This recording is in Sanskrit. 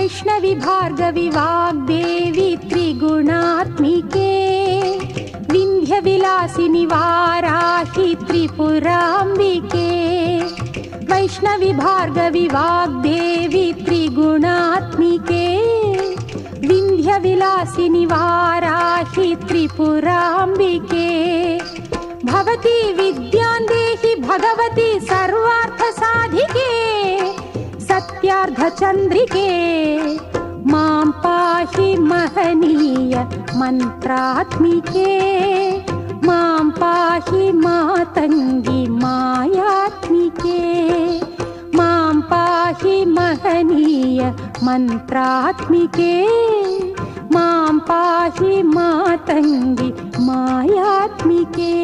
वैष्णवी भार्गवी वाग्देवी त्रिगुणात्मिके विन्ध्यविलासिनि वाराहि त्रिपुराम्बिके वैष्णवी भार्गवी वाग्देवी त्रिगुणात्मिके विन्ध्यविलासिनि वाराहि त्रिपुराम्बिके भवती विद्यां देहि भगवती सर्वार्थसाधिके सत्यार्धचन्द्रिके मां पाहि महनीय मन्त्रात्मिके मां पाहि मातङ्गी मायात्मिके मां पाहि महनीय मन्त्रात्मिके मां पाहि मातङ्गी मायात्मिके।